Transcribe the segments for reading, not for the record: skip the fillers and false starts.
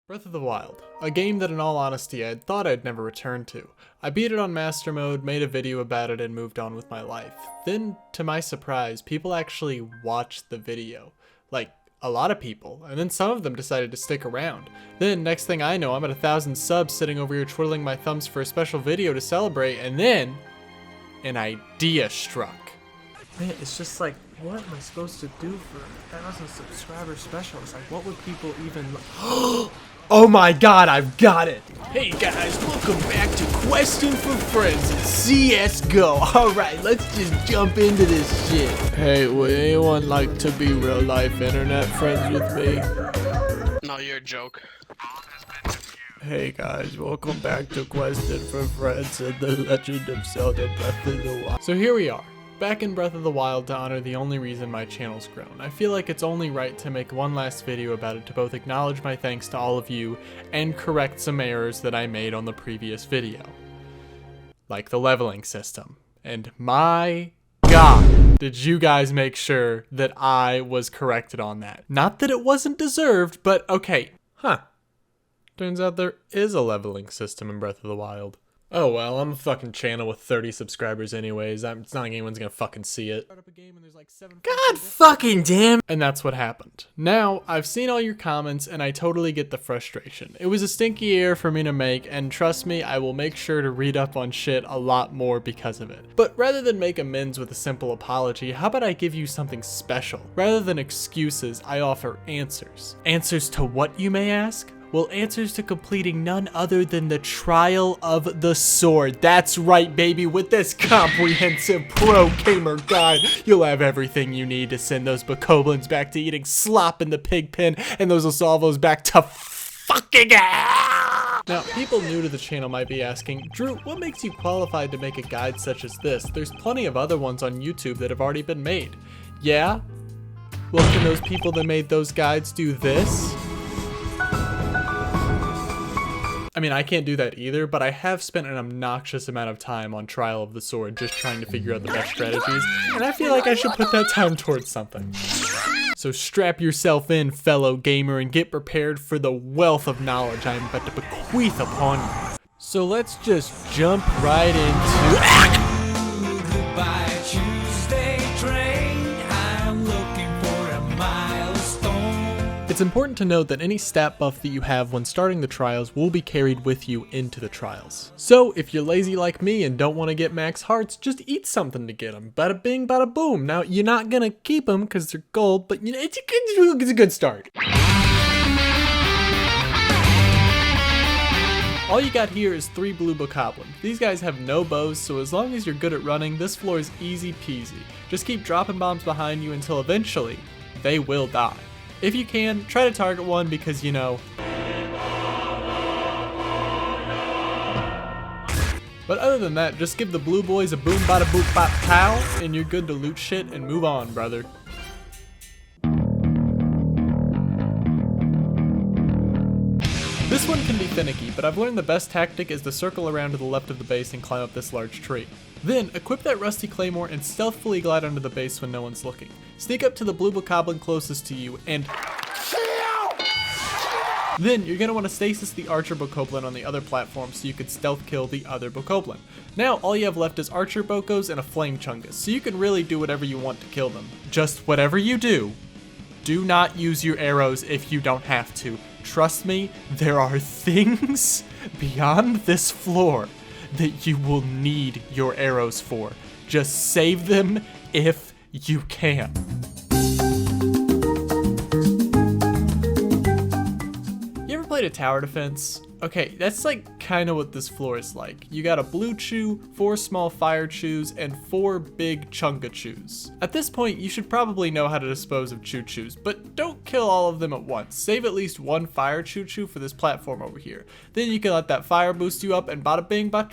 Breath of the Wild, a game that in all honesty I had thought I'd never return to. I beat it on Master Mode, made a video about it, and moved on with my life. Then, to my surprise, people actually watched the video. Like, a lot of people, and then some of them decided to stick around. Then, next thing I know, I'm at 1,000 subs sitting over here twiddling my thumbs for a special video to celebrate, and then, an idea struck. Man, it's just like, what am I supposed to do for 1,000 subscriber special? It's like, what would people even Oh my god, I've got it! Hey guys, welcome back to Questing for Friends in CSGO. Alright, let's just jump into this shit. Hey, would anyone like to be real life internet friends with me? No, you're a joke. Hey guys, welcome back to Questing for Friends and the Legend of Zelda Breath of the Wild. So here we are, back in Breath of the Wild to honor the only reason my channel's grown. I feel like it's only right to make one last video about it to both acknowledge my thanks to all of you and correct some errors that I made on the previous video. Like the leveling system. And my god, did you guys make sure that I was corrected on that. Not that it wasn't deserved, but okay. Turns out there is a leveling system in Breath of the Wild. Oh well, I'm a fucking channel with 30 subscribers anyways. It's not like anyone's gonna fucking see it. God fucking damn! And that's what happened. Now, I've seen all your comments and I totally get the frustration. It was a stinky error for me to make, and trust me, I will make sure to read up on shit a lot more because of it. But rather than make amends with a simple apology, how about I give you something special? Rather than excuses, I offer answers. Answers to what, you may ask? Well, answers to completing none other than the Trial of the Sword. That's right, baby. With this comprehensive pro gamer guide, you'll have everything you need to send those bokoblins back to eating slop in the pig pen and those Lizalfos back to fucking hell. Now, people new to the channel might be asking, Drew, what makes you qualified to make a guide such as this? There's plenty of other ones on YouTube that have already been made. Yeah? Well, can those people that made those guides do this? I mean, I can't do that either, but I have spent an obnoxious amount of time on Trial of the Sword just trying to figure out the best strategies, and I feel like I should put that time towards something. So strap yourself in, fellow gamer, and get prepared for the wealth of knowledge I am about to bequeath upon you. So let's just jump right into It's important to note that any stat buff that you have when starting the trials will be carried with you into the trials. So if you're lazy like me and don't want to get max hearts, just eat something to get them. Bada bing, bada boom. Now, you're not gonna keep them because they're gold, but you know, it's a good start. All you got here is 3 blue bokoblin. These guys have no bows, so as long as you're good at running, this floor is easy peasy. Just keep dropping bombs behind you until eventually, they will die. If you can, try to target one because, you know. But other than that, just give the blue boys a boom bada boop bop pow, and you're good to loot shit and move on, brother. This one can be finicky, but I've learned the best tactic is to circle around to the left of the base and climb up this large tree. Then, equip that rusty claymore and stealthily glide under the base when no one's looking. Sneak up to the blue bokoblin closest to you and then you're going to want to stasis the archer bokoblin on the other platform so you can stealth kill the other bokoblin. Now all you have left is archer bokos and a flame chungus, so you can really do whatever you want to kill them. Just whatever you do not use your arrows if you don't have to. Trust me, there are things beyond this floor that you will need your arrows for. Just save them if you can. You ever played a tower defense? Okay, that's like kind of what this floor is like. You got a blue chew, 4 small fire chews, and 4 big chunga chews. At this point, you should probably know how to dispose of chew chews, but don't kill all of them at once. Save at least 1 fire chew chew for this platform over here. Then you can let that fire boost you up and bada bing, bada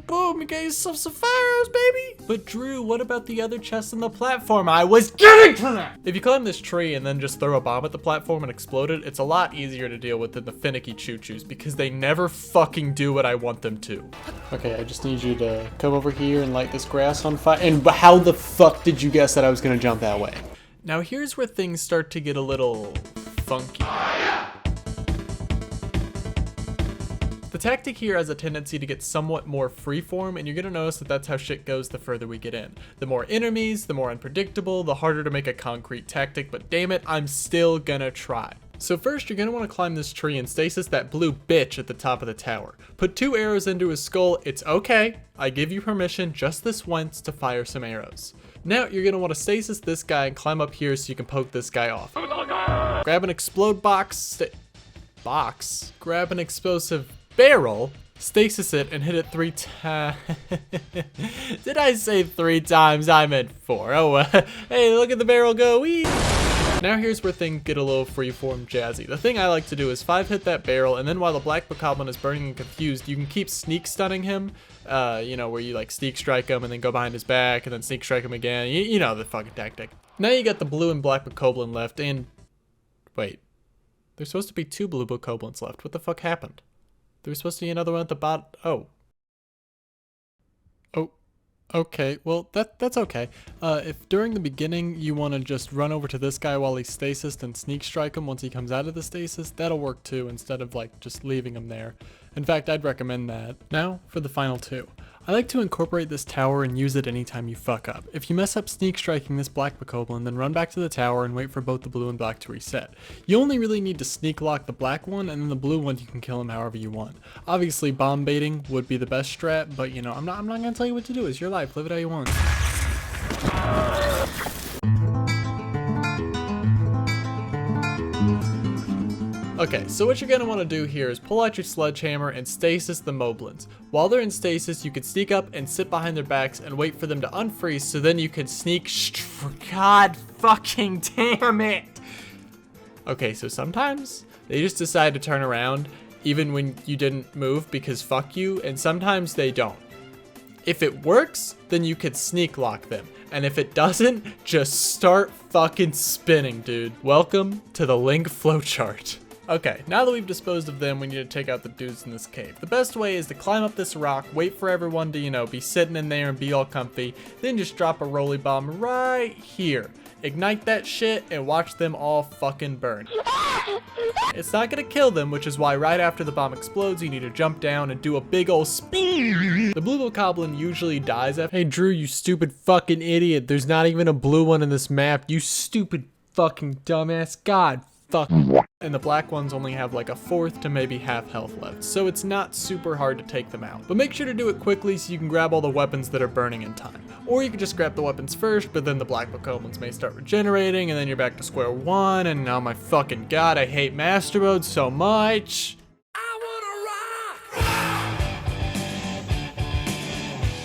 boom, you get yourself some fire arrows, baby. But Drew, what about the other chests on the platform? I was getting to that! If you climb this tree and then just throw a bomb at the platform and explode it, it's a lot easier to deal with than the finicky choo-choos because they never fucking do what I want them to. Okay, I just need you to come over here and light this grass on fire. And how the fuck did you guess that I was gonna jump that way? Now here's where things start to get a little funky. The tactic here has a tendency to get somewhat more freeform, and you're gonna notice that that's how shit goes the further we get in. The more enemies, the more unpredictable, the harder to make a concrete tactic, but damn it, I'm still gonna try. So first, you're gonna wanna climb this tree and stasis that blue bitch at the top of the tower. Put 2 arrows into his skull. It's okay. I give you permission just this once to fire some arrows. Now, you're gonna wanna stasis this guy and climb up here so you can poke this guy off. Grab an explode box, grab an explosive barrel, stasis it, and hit it 3 times. Did I say 3 times? I meant 4. Oh, hey, look at the barrel go. Wee! Now here's where things get a little freeform jazzy. The thing I like to do is 5-hit that barrel, and then while the black bokoblin is burning and confused, you can keep sneak stunning him. You know, where you like sneak strike him and then go behind his back and then sneak strike him again. You know the fucking tactic. Now you got the blue and black bokoblin left, and wait, there's supposed to be 2 blue bokoblins left. What the fuck happened? There's supposed to be another one at the bottom. Oh. Okay, well, that's okay. If during the beginning you want to just run over to this guy while he's stasis and sneak strike him once he comes out of the stasis, that'll work too, instead of like just leaving him there. In fact, I'd recommend that. Now, for the final 2. I like to incorporate this tower and use it anytime you fuck up. If you mess up sneak striking this black bokoblin, then run back to the tower and wait for both the blue and black to reset. You only really need to sneak lock the black one, and then the blue one you can kill him however you want. Obviously, bomb baiting would be the best strat, but you know, I'm not gonna tell you what to do. It's your life. Live it how you want. Okay, so what you're gonna wanna do here is pull out your sledgehammer and stasis the moblins. While they're in stasis, you can sneak up and sit behind their backs and wait for them to unfreeze, so then you can sneak God fucking damn it! Okay, so sometimes they just decide to turn around even when you didn't move because fuck you, and sometimes they don't. If it works, then you could sneak lock them. And if it doesn't, just start fucking spinning, dude. Welcome to the Link flowchart. Okay, now that we've disposed of them, we need to take out the dudes in this cave. The best way is to climb up this rock, wait for everyone to, you know, be sitting in there and be all comfy, then just drop a rolly bomb right here. Ignite that shit and watch them all fucking burn. It's not gonna kill them, which is why right after the bomb explodes, you need to jump down and do a big ol' spin. The blue bokoblin usually dies after— Hey Drew, you stupid fucking idiot. There's not even a blue one in this map. You stupid fucking dumbass. God fuck. And the black ones only have like a 1/4 to maybe half health left, so it's not super hard to take them out. But make sure to do it quickly so you can grab all the weapons that are burning in time. Or you can just grab the weapons first, but then the black bokoblins may start regenerating, and then you're back to square one, and oh my fucking god, I hate master mode so much.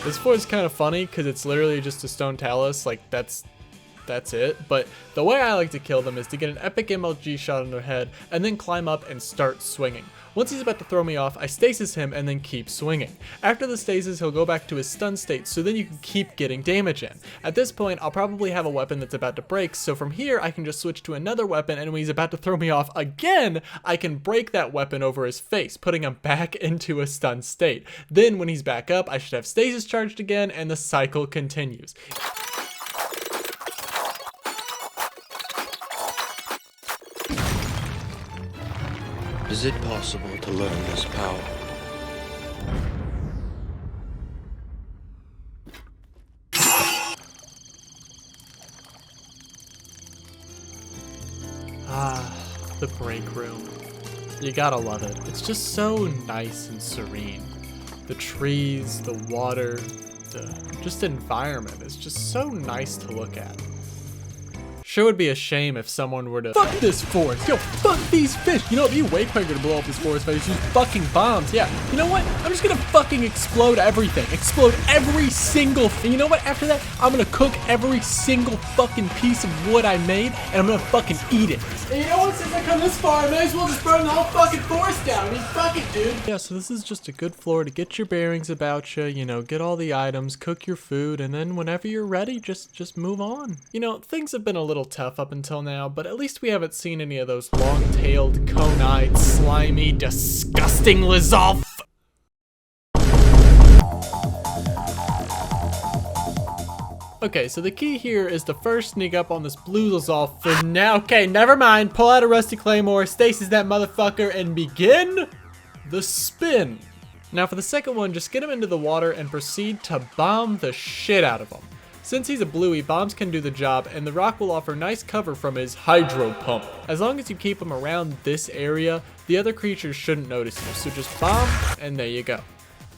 This floor is kind of funny because it's literally just a stone talus, like that's it. But the way I like to kill them is to get an epic MLG shot on their head and then climb up and start swinging. Once he's about to throw me off, I stasis him and then keep swinging. After the stasis, he'll go back to his stun state, so then you can keep getting damage in. At this point, I'll probably have a weapon that's about to break, so from here I can just switch to another weapon, and when he's about to throw me off again, I can break that weapon over his face, putting him back into a stun state. Then when he's back up, I should have stasis charged again, and the cycle continues. Is it possible to learn this power? Ah, the break room. You gotta love it. It's just so nice and serene. The trees, the water, the just environment is just so nice to look at. Sure would be a shame if someone were to fuck this forest. Yo, fuck these fish. You know, it'd be way quicker to blow up this forest if I just use fucking bombs. Yeah, you know what? I'm just gonna fucking explode everything. Explode every single thing. You know what? After that, I'm gonna cook every single fucking piece of wood I made, and I'm gonna fucking eat it. And you know what? Since I come this far, I may as well just burn the whole fucking forest down. I mean, fuck it, dude. Yeah, so this is just a good floor to get your bearings about you know, get all the items, cook your food, and then whenever you're ready, just move on. You know, things have been a little tough up until now, but at least we haven't seen any of those long-tailed, cone-eyed, slimy, disgusting Lizalfos. Okay, so the key here is to first sneak up on this blue Lizalfos. Now, okay, never mind. Pull out a rusty claymore, stasis that motherfucker, and begin the spin. Now for the second one, just get him into the water and proceed to bomb the shit out of him. Since he's a bluey, bombs can do the job, and the rock will offer nice cover from his hydro pump. As long as you keep him around this area, the other creatures shouldn't notice you, so just bomb, and there you go.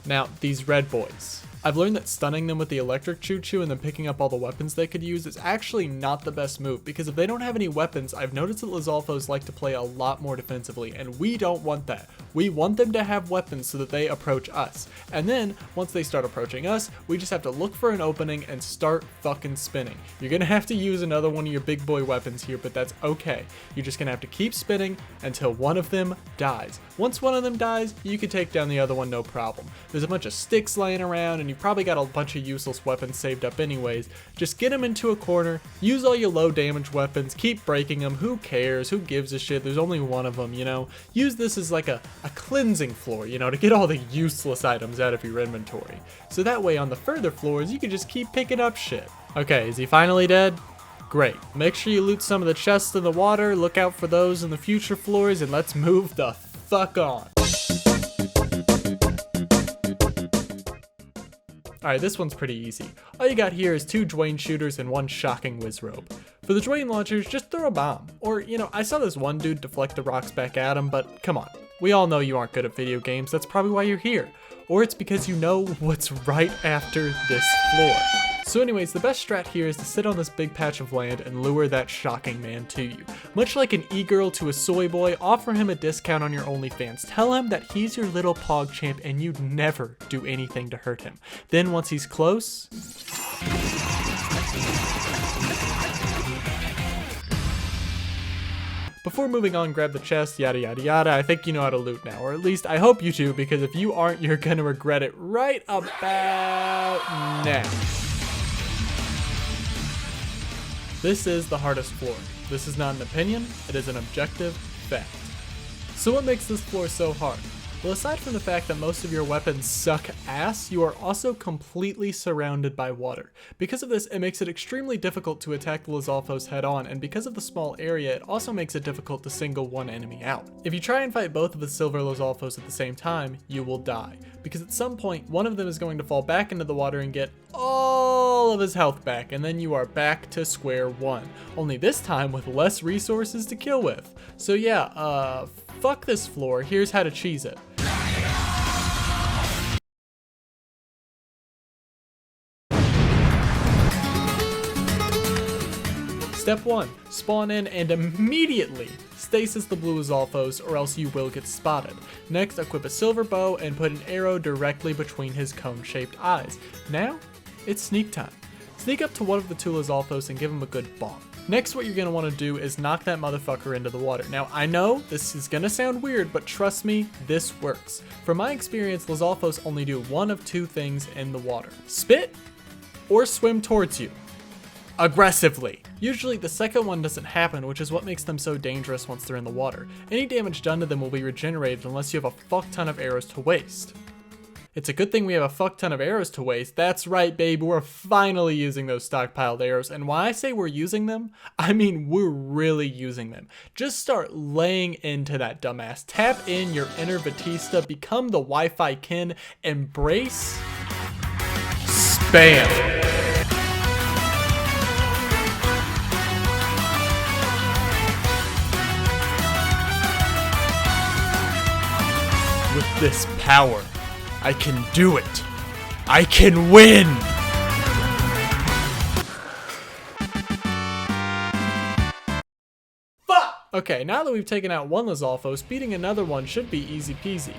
Now, these red boys. I've learned that stunning them with the electric choo-choo and then picking up all the weapons they could use is actually not the best move, because if they don't have any weapons, I've noticed that Lizalfos like to play a lot more defensively, and we don't want that. We want them to have weapons so that they approach us. And then, once they start approaching us, we just have to look for an opening and start fucking spinning. You're gonna have to use another one of your big boy weapons here, but that's okay. You're just gonna have to keep spinning until one of them dies. Once one of them dies, you can take down the other one no problem. There's a bunch of sticks laying around, and you probably got a bunch of useless weapons saved up anyways. Just get them into a corner, use all your low damage weapons, keep breaking them, who cares, who gives a shit, there's only one of them, you know. Use this as like a cleansing floor, you know, to get all the useless items out of your inventory. So that way on the further floors, you can just keep picking up shit. Okay, is he finally dead? Great. Make sure you loot some of the chests in the water, look out for those in the future floors, and let's move the fuck on. Alright, this one's pretty easy. All you got here is 2 Dwayne shooters and 1 shocking Wizrobe. For the Dwayne launchers, just throw a bomb. Or, you know, I saw this one dude deflect the rocks back at him, but come on. We all know you aren't good at video games, that's probably why you're here. Or it's because you know what's right after this floor. So anyways, the best strat here is to sit on this big patch of land and lure that shocking man to you. Much like an e-girl to a soy boy, offer him a discount on your OnlyFans. Tell him that he's your little pog champ and you'd never do anything to hurt him. Then once he's close... Before moving on, grab the chest, yada yada yada. I think you know how to loot now, or at least I hope you do, because if you aren't, you're gonna regret it right about now. This is the hardest floor. This is not an opinion, it is an objective fact. So what makes this floor so hard? Well, aside from the fact that most of your weapons suck ass, you are also completely surrounded by water. Because of this, it makes it extremely difficult to attack the Lizalfos head on, and because of the small area, it also makes it difficult to single one enemy out. If you try and fight both of the silver Lizalfos at the same time, you will die. Because at some point, one of them is going to fall back into the water and get all of his health back, and then you are back to square one. Only this time with less resources to kill with. So yeah, fuck this floor, here's how to cheese it. Step 1. Spawn in and immediately stasis the blue Lizalfos, or else you will get spotted. Next, equip a silver bow and put an arrow directly between his cone-shaped eyes. Now, it's sneak time. Sneak up to one of the 2 Lizalfos and give him a good bonk. Next, what you're going to want to do is knock that motherfucker into the water. Now, I know this is going to sound weird, but trust me, this works. From my experience, Lizalfos only do one of 2 things in the water. Spit or swim towards you. Aggressively. Usually the second one doesn't happen, which is what makes them so dangerous once they're in the water. Any damage done to them will be regenerated unless you have a fuck ton of arrows to waste. It's a good thing we have a fuck ton of arrows to waste. That's right, babe, we're finally using those stockpiled arrows. And when I say we're using them, I mean we're really using them. Just start laying into that dumbass. Tap in your inner Batista, become the Wi-Fi kin, embrace spam. With this power, I can do it. I can win! Fuck! Okay, now that we've taken out one Lizalfos, beating another one should be easy peasy.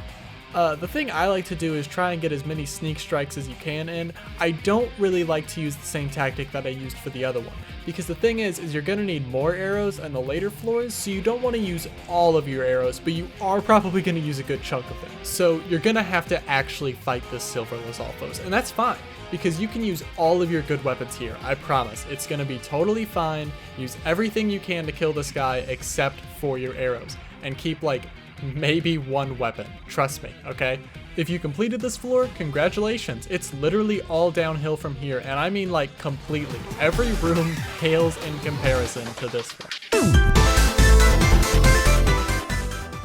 The thing I like to do is try and get as many sneak strikes as you can in. I don't really like to use the same tactic that I used for the other one, because the thing is you're gonna need more arrows on the later floors, so you don't want to use all of your arrows, but you are probably gonna use a good chunk of them. So you're gonna have to actually fight this silver Lizalfos, and that's fine, because you can use all of your good weapons here, I promise. It's gonna be totally fine. Use everything you can to kill this guy except for your arrows, and keep like maybe one weapon, trust me, okay? If you completed this floor, congratulations. It's literally all downhill from here, and I mean like completely. Every room pales in comparison to this one.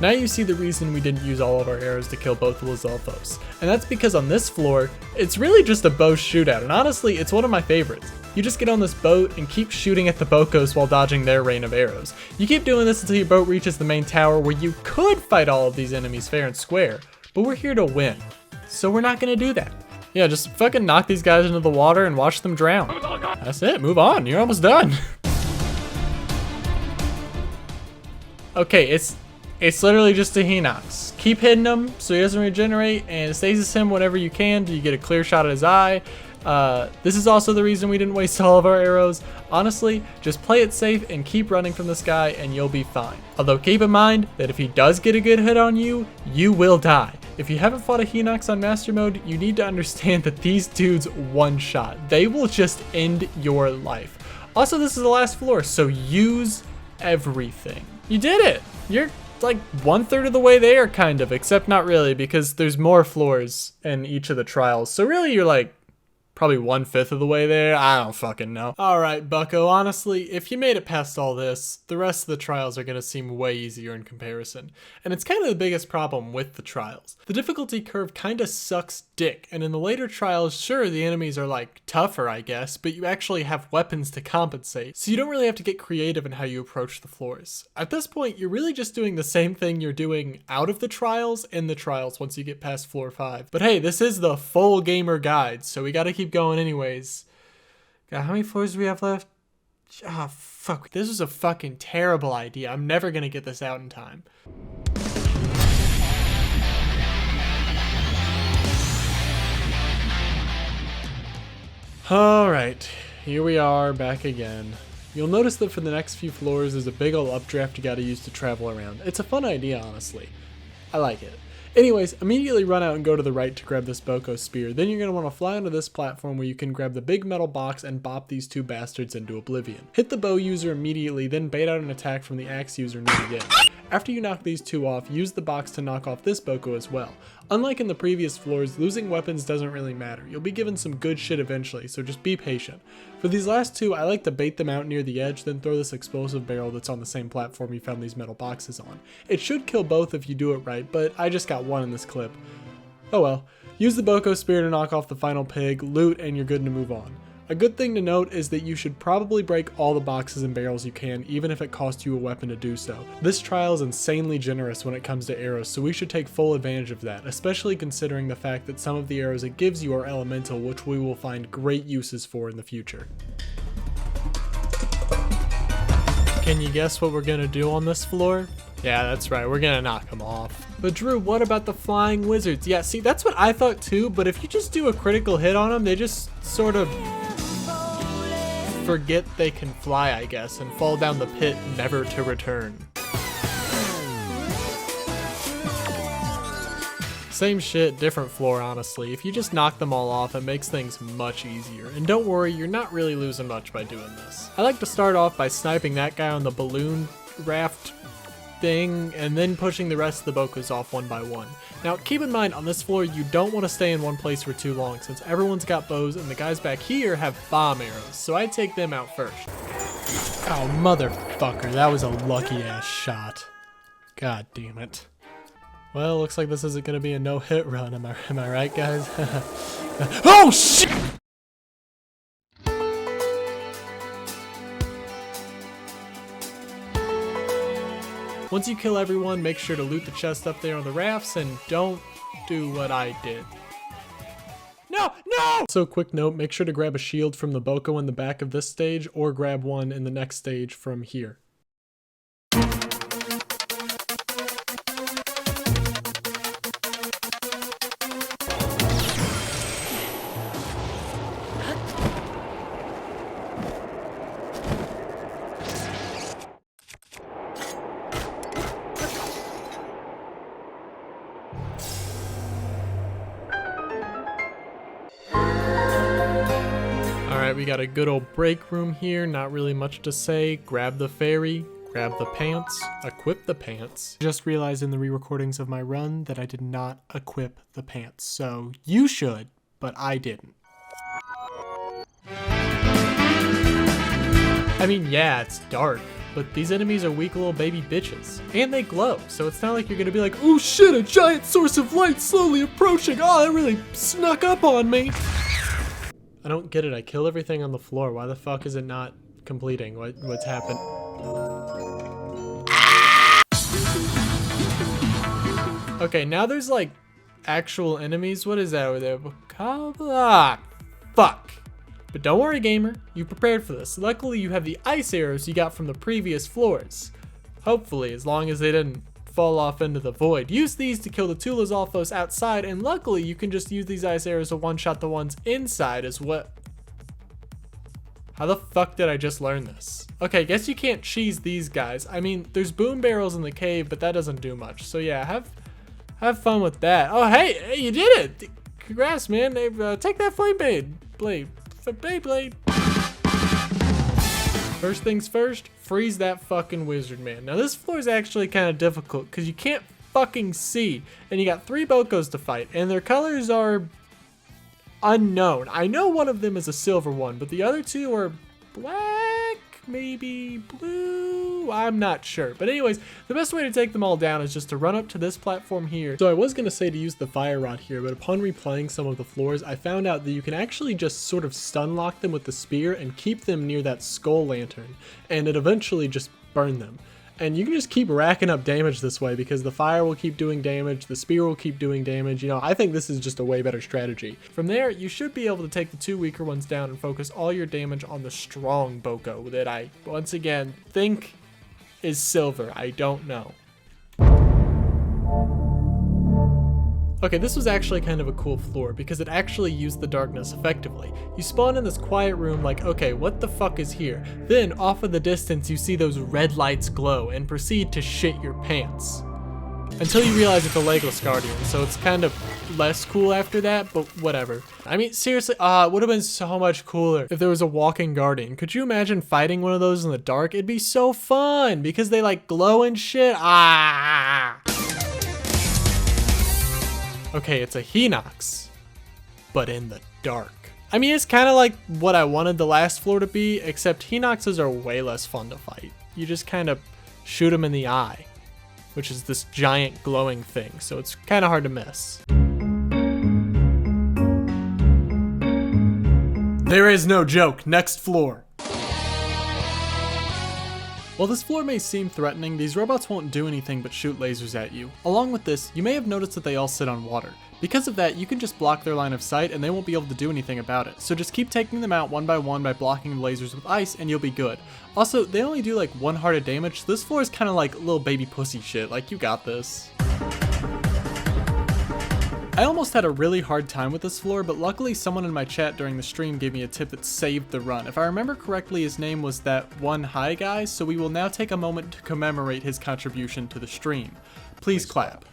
Now you see the reason we didn't use all of our arrows to kill both the Lizalfos. And that's because on this floor, it's really just a bow shootout, and honestly, it's one of my favorites. You just get on this boat and keep shooting at the Bokos while dodging their rain of arrows. You keep doing this until your boat reaches the main tower where you could fight all of these enemies fair and square, but we're here to win, so we're not gonna do that. Yeah, just fucking knock these guys into the water and watch them drown. That's it, move on, you're almost done. Okay, it's literally just a Hinox. Keep hitting him so he doesn't regenerate, and stasis him whenever you can till you get a clear shot at his eye. This is also the reason we didn't waste all of our arrows. Honestly, just play it safe and keep running from this guy and you'll be fine. Although keep in mind that if he does get a good hit on you, you will die. If you haven't fought a Hinox on Master Mode, you need to understand that these dudes one shot. They will just end your life. Also, this is the last floor, so use everything. You did it! You're like 1/3 of the way there, kind of, except not really, because there's more floors in each of the trials. So really, you're like probably 1/5 of the way there. I don't fucking know. All right, bucko, honestly, if you made it past all this, the rest of the trials are gonna seem way easier in comparison. And it's kind of the biggest problem with the trials. The difficulty curve kind of sucks dick, and in the later trials, sure, the enemies are like tougher, I guess, but you actually have weapons to compensate, so you don't really have to get creative in how you approach the floors. At this point, you're really just doing the same thing you're doing out of the trials in the trials once you get past floor 5. But hey, this is the full gamer guide, so we gotta keep going anyways. God, how many floors do we have left? Ah, fuck. This was a fucking terrible idea. I'm never gonna get this out in time. Alright, here we are back again. You'll notice that for the next few floors there's a big ol' updraft you gotta use to travel around. It's a fun idea, honestly. I like it. Anyways, immediately run out and go to the right to grab this Boko spear. Then you're going to want to fly onto this platform where you can grab the big metal box and bop these two bastards into oblivion. Hit the bow user immediately, then bait out an attack from the axe user near the end. After you knock these two off, use the box to knock off this Boko as well. Unlike in the previous floors, losing weapons doesn't really matter. You'll be given some good shit eventually, so just be patient. For these last two, I like to bait them out near the edge, then throw this explosive barrel that's on the same platform you found these metal boxes on. It should kill both if you do it right, but I just got one in this clip. Oh well. Use the Boko spear to knock off the final pig, loot, and you're good to move on. A good thing to note is that you should probably break all the boxes and barrels you can, even if it costs you a weapon to do so. This trial is insanely generous when it comes to arrows, so we should take full advantage of that, especially considering the fact that some of the arrows it gives you are elemental, which we will find great uses for in the future. Can you guess what we're gonna do on this floor? Yeah, that's right, we're gonna knock them off. But Drew, what about the flying wizards? Yeah, see, that's what I thought too, but if you just do a critical hit on them, they just sort of forget they can fly, I guess, and fall down the pit never to return. Same shit, different floor, honestly. If you just knock them all off, it makes things much easier. And don't worry, you're not really losing much by doing this. I like to start off by sniping that guy on the balloon raft thing, and then pushing the rest of the Bokos off one by one. Now, keep in mind, on this floor, you don't want to stay in one place for too long, since everyone's got bows, and the guys back here have bomb arrows, so I'd take them out first. Oh, motherfucker, that was a lucky-ass shot. God damn it. Well, looks like this isn't gonna be a no-hit run, am I right, guys? Oh, shit! Once you kill everyone, make sure to loot the chest up there on the rafts, and don't do what I did. No! No! So quick note, make sure to grab a shield from the Boko in the back of this stage, or grab one in the next stage from here. Alright, we got a good old break room here, not really much to say. Grab the fairy, grab the pants, equip the pants. Just realized in the re-recordings of my run that I did not equip the pants, so you should, but I didn't. I mean, yeah, it's dark, but these enemies are weak little baby bitches. And they glow, so it's not like you're gonna be like, oh shit, a giant source of light slowly approaching. Oh, that really snuck up on me. I don't get it, I kill everything on the floor. Why the fuck is it not completing? What's happened? Okay, now there's like actual enemies. What is that over there? Ah, fuck. But don't worry, gamer, you prepared for this. Luckily, you have the ice arrows you got from the previous floors. Hopefully, as long as they didn't fall off into the void. Use these to kill the two Lizalfos outside, and luckily, you can just use these ice arrows to one-shot the ones inside as well. How the fuck did I just learn this? Okay, guess you can't cheese these guys. I mean, there's boom barrels in the cave, but that doesn't do much. So yeah, have fun with that. Oh, hey, you did it! Congrats, man. Take that flame blade. Beyblade. First things first, freeze that fucking wizard man. Now this floor is actually kind of difficult because you can't fucking see, and you got 3 Bokos to fight, and their colors are unknown. I know one of them is a silver one, but the other 2 are black, maybe blue, I'm not sure. But anyways, the best way to take them all down is just to run up to this platform here. So I was gonna say to use the fire rod here, but upon replaying some of the floors, I found out that you can actually just sort of stun lock them with the spear and keep them near that skull lantern, and it eventually just burn them. And you can just keep racking up damage this way because the fire will keep doing damage, the spear will keep doing damage. You know, I think this is just a way better strategy. From there, you should be able to take the 2 weaker ones down and focus all your damage on the strong Boko that I, once again, think is silver. I don't know. Okay, this was actually kind of a cool floor because it actually used the darkness effectively. You spawn in this quiet room like, okay, what the fuck is here? Then off in the distance you see those red lights glow and proceed to shit your pants. Until you realize it's a legless guardian, so it's kind of less cool after that, but whatever. I mean, seriously, it would have been so much cooler if there was a walking guardian. Could you imagine fighting one of those in the dark? It'd be so fun because they like glow and shit. Okay, it's a Hinox, but in the dark. I mean, it's kind of like what I wanted the last floor to be, except Hinoxes are way less fun to fight. You just kind of shoot them in the eye, which is this giant glowing thing, so it's kind of hard to miss. There is no joke. Next floor. While this floor may seem threatening, these robots won't do anything but shoot lasers at you. Along with this, you may have noticed that they all sit on water. Because of that, you can just block their line of sight and they won't be able to do anything about it. So just keep taking them out one by one by blocking the lasers with ice and you'll be good. Also, they only do like 1 heart of damage, so this floor is kind of like little baby pussy shit, like you got this. I almost had a really hard time with this floor, but luckily someone in my chat during the stream gave me a tip that saved the run. If I remember correctly, his name was that one hi guy, so we will now take a moment to commemorate his contribution to the stream. Please clap.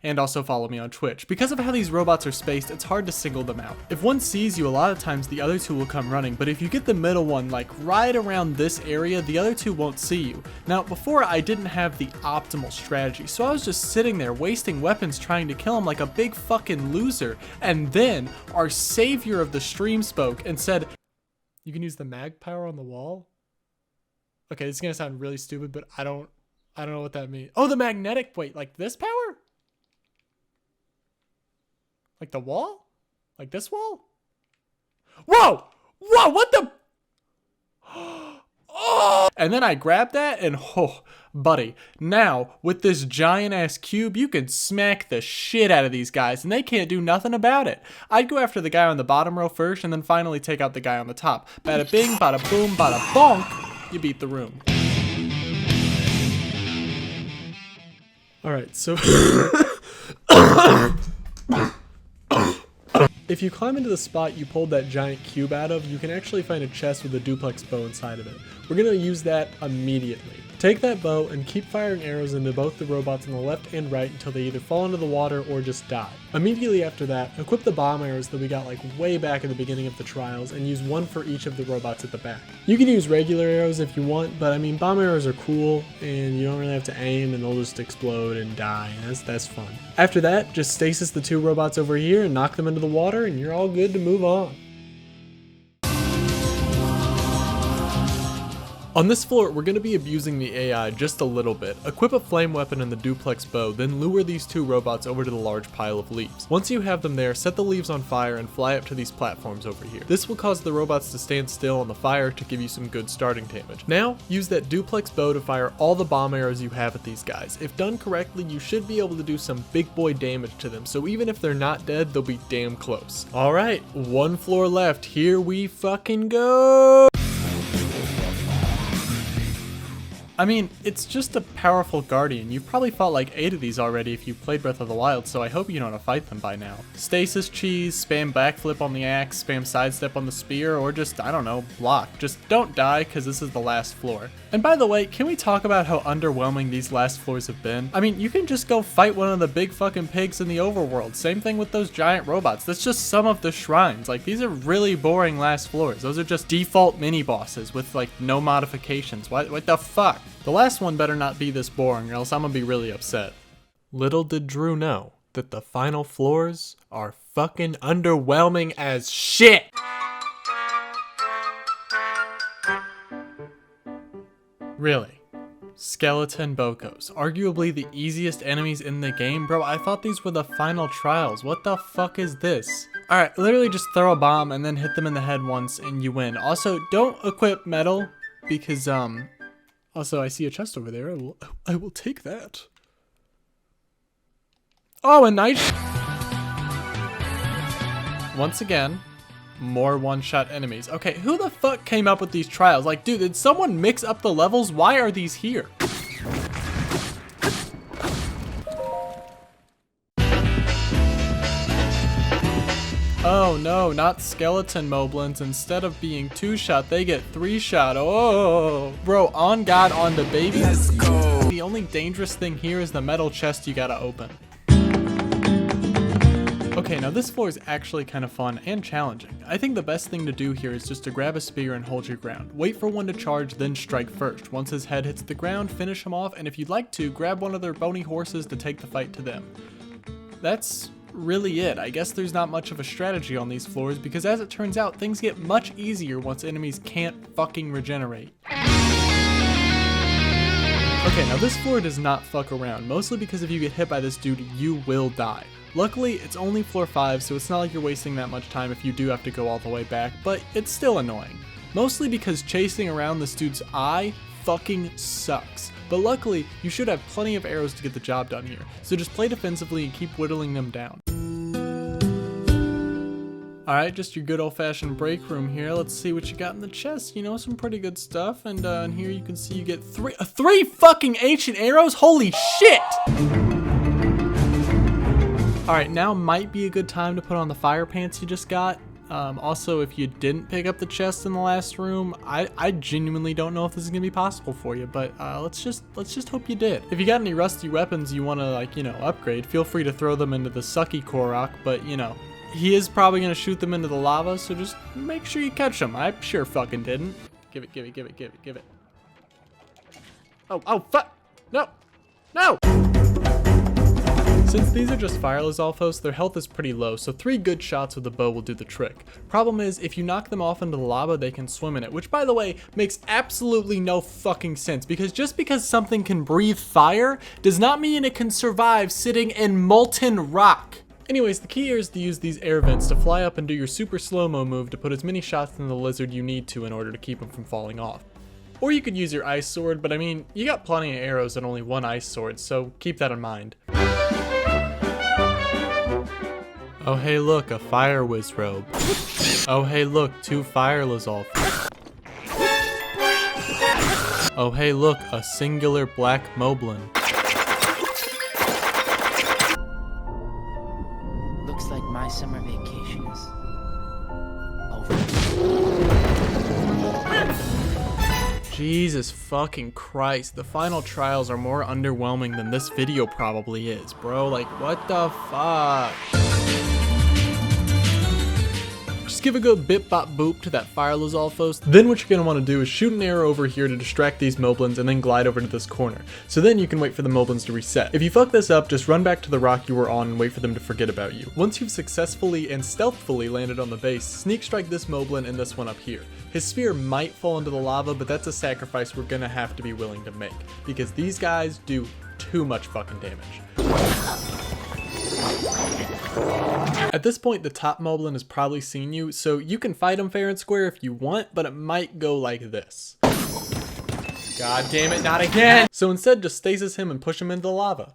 And also follow me on Twitch. Because of how these robots are spaced, it's hard to single them out. If one sees you, a lot of times the other 2 will come running, but if you get the middle one like right around this area, the other 2 won't see you. Now, before I didn't have the optimal strategy, so I was just sitting there wasting weapons trying to kill him like a big fucking loser, and then our savior of the stream spoke and said, you can use the mag power on the wall? Okay, this is gonna sound really stupid, but I don't know what that means. Oh, the magnetic, wait, like this power? Like the wall? Like this wall? Whoa! Whoa, what the? Oh! And then I grabbed that and oh, buddy, now with this giant ass cube, you can smack the shit out of these guys and they can't do nothing about it. I'd go after the guy on the bottom row first and then finally take out the guy on the top. Bada bing, bada boom, bada bonk, you beat the room. Alright, so if you climb into the spot you pulled that giant cube out of, you can actually find a chest with a duplex bow inside of it. We're going to use that immediately. Take that bow and keep firing arrows into both the robots on the left and right until they either fall into the water or just die. Immediately after that, equip the bomb arrows that we got like way back at the beginning of the trials and use 1 for each of the robots at the back. You can use regular arrows if you want, but I mean bomb arrows are cool and you don't really have to aim and they'll just explode and die, and that's fun. After that, just stasis the 2 robots over here and knock them into the water and you're all good to move on. On this floor, we're going to be abusing the AI just a little bit. Equip a flame weapon and the duplex bow, then lure these two robots over to the large pile of leaves. Once you have them there, set the leaves on fire and fly up to these platforms over here. This will cause the robots to stand still on the fire to give you some good starting damage. Now, use that duplex bow to fire all the bomb arrows you have at these guys. If done correctly, you should be able to do some big boy damage to them, so even if they're not dead, they'll be damn close. Alright, one floor left. Here we fucking go! I mean, it's just a powerful guardian. You've probably fought like 8 of these already if you've played Breath of the Wild, so I hope you know how to fight them by now. Stasis cheese, spam backflip on the axe, spam sidestep on the spear, or just, I don't know, block. Just don't die, because this is the last floor. And by the way, can we talk about how underwhelming these last floors have been? I mean, you can just go fight one of the big fucking pigs in the overworld. Same thing with those giant robots. That's just some of the shrines. Like, these are really boring last floors. Those are just default mini bosses with like no modifications. What the fuck? The last one better not be this boring or else I'm gonna be really upset. Little did Drew know that the final floors are fucking underwhelming as shit! Really? Skeleton Bokos, arguably the easiest enemies in the game? Bro, I thought these were the final trials. What the fuck is this? Alright, literally just throw a bomb and then hit them in the head once and you win. Also, don't equip metal because, also, I see a chest over there. I will take that. Oh, a nice. Once again, more one-shot enemies. Okay, who the fuck came up with these trials? Like, dude, did someone mix up the levels? Why are these here? Oh no, not skeleton moblins. Instead of being 2-shot, they get 3-shot. Oh, bro, on God, on the baby. Let's go. The only dangerous thing here is the metal chest you gotta open. Okay, now this floor is actually kind of fun and challenging. I think the best thing to do here is just to grab a spear and hold your ground. Wait for one to charge, then strike first. Once his head hits the ground, finish him off, and if you'd like to, grab one of their bony horses to take the fight to them. That's really it. I guess there's not much of a strategy on these floors because as it turns out, things get much easier once enemies can't fucking regenerate. Okay, now this floor does not fuck around, mostly because if you get hit by this dude, you will die. Luckily, it's only floor 5, so it's not like you're wasting that much time if you do have to go all the way back, but it's still annoying. Mostly because chasing around this dude's eye fucking sucks. But luckily, you should have plenty of arrows to get the job done here, so just play defensively and keep whittling them down. Alright, just your good old-fashioned break room here. Let's see what you got in the chest. You know, some pretty good stuff. And in here you can see you get three fucking ancient arrows? Holy shit! Alright, now might be a good time to put on the fire pants you just got. Also, if you didn't pick up the chest in the last room, I genuinely don't know if this is gonna be possible for you, but let's just hope you did. If you got any rusty weapons you wanna, like, you know, upgrade, feel free to throw them into the sucky Korok, but, you know, he is probably gonna shoot them into the lava, so just make sure you catch them. I sure fucking didn't. Give it. Oh, fuck! No! Since these are just fire Lizalfos, their health is pretty low, so 3 good shots with the bow will do the trick. Problem is, if you knock them off into the lava, they can swim in it, which by the way, makes absolutely no fucking sense, because just because something can breathe fire, does not mean it can survive sitting in molten rock. Anyways, the key here is to use these air vents to fly up and do your super slow-mo move to put as many shots in the lizard you need to in order to keep him from falling off. Or you could use your ice sword, but I mean, you got plenty of arrows and only 1 ice sword, so keep that in mind. Oh hey look, a fire Wizrobe. Oh hey look, 2 fire Lizalfos. Oh hey look, a singular black moblin. Looks like my summer vacation is over. Jesus fucking Christ, the final trials are more underwhelming than this video probably is, bro. Like, what the fuck? Just give a good bip bop boop to that fire Lizalfos. Then what you're gonna want to do is shoot an arrow over here to distract these moblins and then glide over to this corner. So then you can wait for the moblins to reset. If you fuck this up, just run back to the rock you were on and wait for them to forget about you. Once you've successfully and stealthfully landed on the base, sneak strike this moblin and this one up here. His spear might fall into the lava, but that's a sacrifice we're gonna have to be willing to make, because these guys do too much fucking damage. At this point, the top moblin has probably seen you, so you can fight him fair and square if you want, but it might go like this. God damn it, not again! So instead, just stasis him and push him into the lava.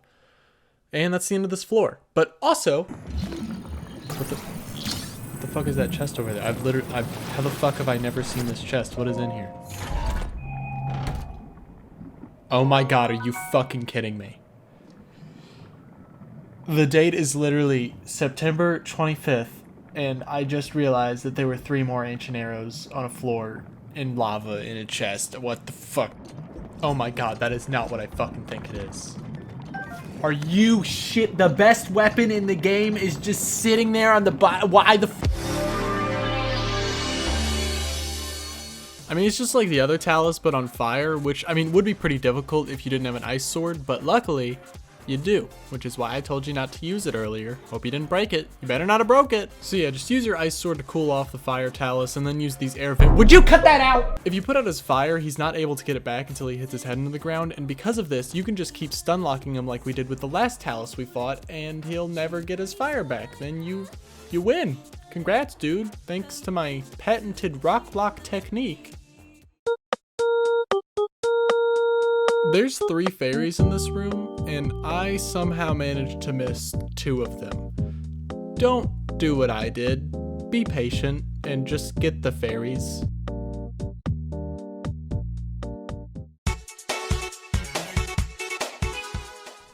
And that's the end of this floor. But also, what the fuck is that chest over there? How the fuck have I never seen this chest? What is in here? Oh my god, are you fucking kidding me? The date is literally September 25th, and I just realized that there were 3 more ancient arrows on a floor in lava in a chest. What the fuck? Oh my god, that is not what I fucking think it is. Are you shit? The best weapon in the game is just sitting there on the bottom. Why the I mean, it's just like the other Talus, but on fire, which, I mean, would be pretty difficult if you didn't have an ice sword, but luckily, you do, which is why I told you not to use it earlier. Hope you didn't break it. You better not have broke it. So yeah, just use your ice sword to cool off the fire Talus, and then use these air vents. Would you cut that out? If you put out his fire, he's not able to get it back until he hits his head into the ground, and because of this, you can just keep stun locking him like we did with the last Talus we fought, and he'll never get his fire back. Then you win. Congrats, dude. Thanks to my patented rock block technique. There's 3 fairies in this room, and I somehow managed to miss 2 of them. Don't do what I did. Be patient and just get the fairies.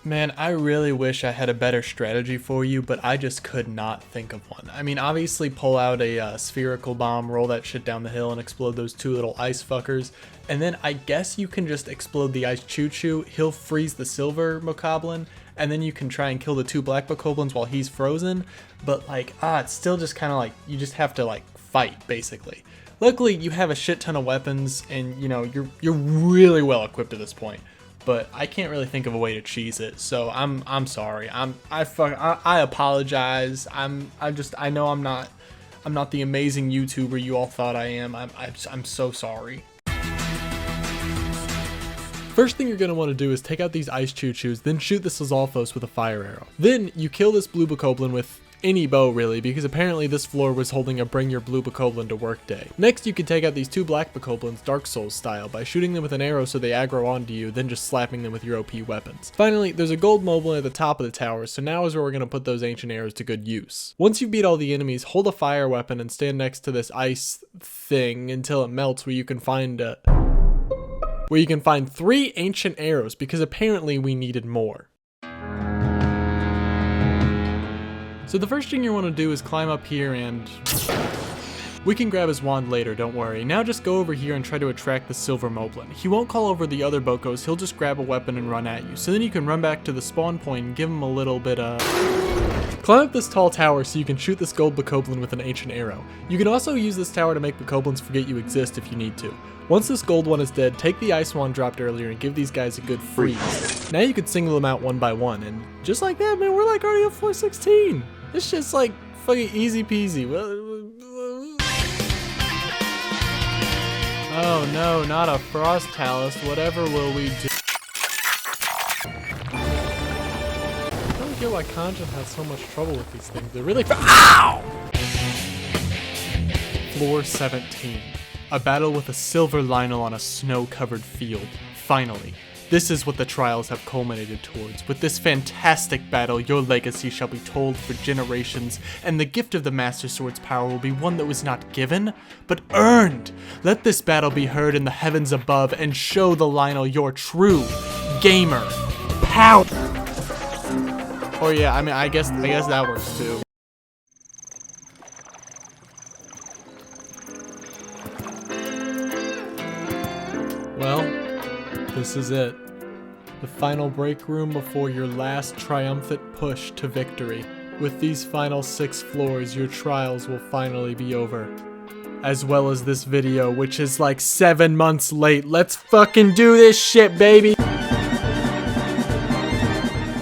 Man, I really wish I had a better strategy for you, but I just could not think of one. I mean, obviously pull out a spherical bomb, roll that shit down the hill and explode those 2 little ice fuckers. And then I guess you can just explode the ice choo-choo, he'll freeze the silver mokoblin, and then you can try and kill the 2 black mokoblins while he's frozen. But like, it's still just kind of like, you just have to like fight, basically. Luckily, you have a shit ton of weapons, and you know, you're really well equipped at this point. But I can't really think of a way to cheese it, so I'm sorry. I apologize. I know I'm not the amazing YouTuber you all thought I am. I'm so sorry. First thing you're going to want to do is take out these ice choo-choos, then shoot this Lizalfos with a fire arrow. Then you kill this blue bokoblin with any bow really, because apparently this floor was holding a bring your blue bokoblin to work day. Next you can take out these 2 black bokoblins Dark Souls style by shooting them with an arrow so they aggro onto you, then just slapping them with your OP weapons. Finally, there's a gold moblin at the top of the tower, so now is where we're going to put those ancient arrows to good use. Once you beat all the enemies, hold a fire weapon and stand next to this ice thing until it melts, where you can find 3 ancient arrows, because apparently we needed more. So the first thing you want to do is climb up here, and we can grab his wand later, don't worry. Now just go over here and try to attract the silver moblin. He won't call over the other bokos, he'll just grab a weapon and run at you. So then you can run back to the spawn point and give him a little bit of... Climb up this tall tower so you can shoot this gold bokoblin with an ancient arrow. You can also use this tower to make bokoblins forget you exist if you need to. Once this gold one is dead, take the ice wand dropped earlier and give these guys a good freeze. Now you can single them out one by one, and just like that, man, we're like already at 416. This shit's like fucking easy peasy. Oh no, not a frost Talus. Whatever will we do? I don't get why Kanjin has so much trouble with these things. They're really Ow! Floor 17. A battle with a silver Lynel on a snow-covered field. Finally. This is what the trials have culminated towards. With this fantastic battle, your legacy shall be told for generations, and the gift of the Master Sword's power will be one that was not given, but earned. Let this battle be heard in the heavens above, and show the Lynel your true gamer power. Oh yeah, I mean, I guess that works too. Well, this is it. The final break room before your last triumphant push to victory. With these final 6 floors, your trials will finally be over. As well as this video, which is like 7 months late. Let's fucking do this shit, baby!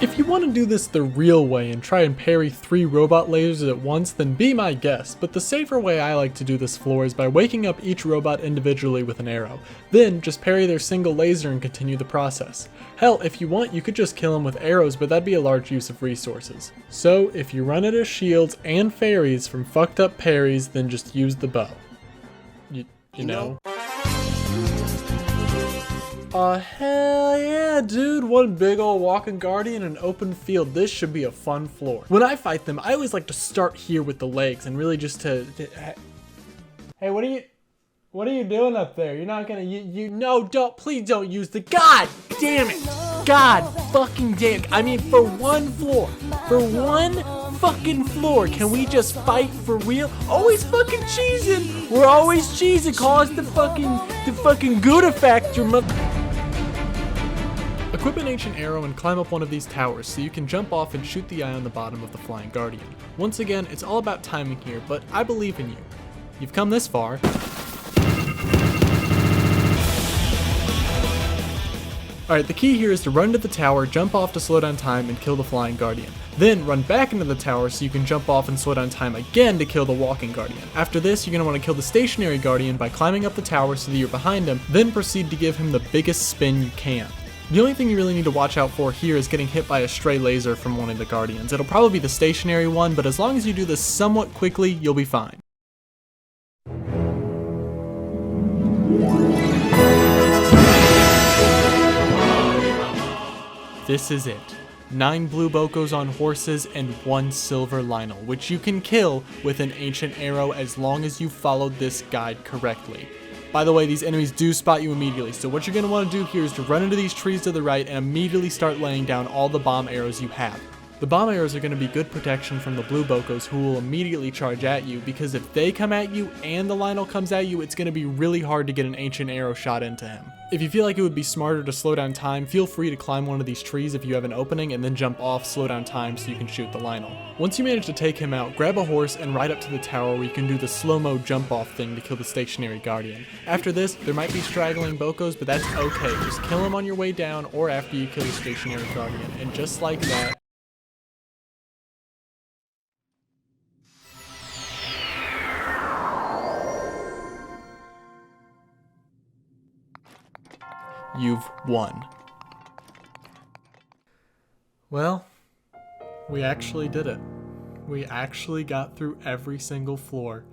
If you want to do this the real way and try and parry 3 robot lasers at once, then be my guest, but the safer way I like to do this floor is by waking up each robot individually with an arrow. Then, just parry their single laser and continue the process. Hell, if you want, you could just kill them with arrows, but that'd be a large use of resources. So, if you run out of shields and fairies from fucked up parries, then just use the bow. You know? Hell yeah, dude. One big ol' walking guardian in an open field. This should be a fun floor. When I fight them, I always like to start here with the legs and really just to hey, what are you doing up there? You're not gonna, no, please don't use the, god damn it. God fucking damn it. I mean, for one fucking floor, can we just fight for real? Always fucking cheesing. We're always cheesing. Call us the fucking Gouda factor, Equip an ancient arrow and climb up one of these towers so you can jump off and shoot the eye on the bottom of the flying guardian. Once again, it's all about timing here, but I believe in you. You've come this far. Alright, the key here is to run to the tower, jump off to slow down time, and kill the flying guardian. Then run back into the tower so you can jump off and slow down time again to kill the walking guardian. After this, you're going to want to kill the stationary guardian by climbing up the tower so that you're behind him, then proceed to give him the biggest spin you can. The only thing you really need to watch out for here is getting hit by a stray laser from one of the guardians. It'll probably be the stationary one, but as long as you do this somewhat quickly, you'll be fine. This is it. 9 blue bokos on horses and 1 silver Lynel, which you can kill with an ancient arrow as long as you followed this guide correctly. By the way, these enemies do spot you immediately, so what you're going to want to do here is to run into these trees to the right and immediately start laying down all the bomb arrows you have. The bomb arrows are going to be good protection from the blue bokos who will immediately charge at you, because if they come at you and the Lynel comes at you, it's going to be really hard to get an ancient arrow shot into him. If you feel like it would be smarter to slow down time, feel free to climb one of these trees if you have an opening and then jump off, slow down time so you can shoot the Lynel. Once you manage to take him out, grab a horse and ride up to the tower where you can do the slow-mo jump off thing to kill the stationary guardian. After this, there might be straggling bokos, but that's okay. Just kill him on your way down or after you kill the stationary guardian. And just like that, you've won. Well, we actually did it. We actually got through every single floor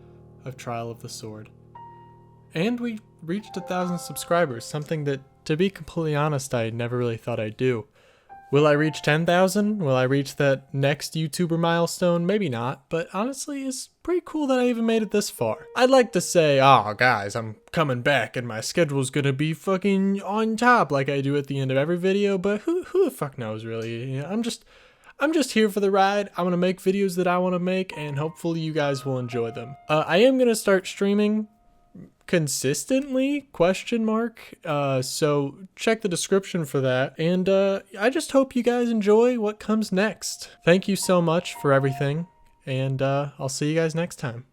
of Trial of the Sword. And we reached 1,000 subscribers, something that, to be completely honest, I never really thought I'd do. Will I reach 10,000? Will I reach that next YouTuber milestone? Maybe not, but honestly, it's pretty cool that I even made it this far. I'd like to say, oh guys, I'm coming back and my schedule's gonna be fucking on top like I do at the end of every video, but who the fuck knows really? You know, I'm just here for the ride. I'm gonna make videos that I wanna make and hopefully you guys will enjoy them. I am gonna start streaming consistently, ? So check the description for that, and I just hope you guys enjoy what comes next. Thank you so much for everything, and I'll see you guys next time.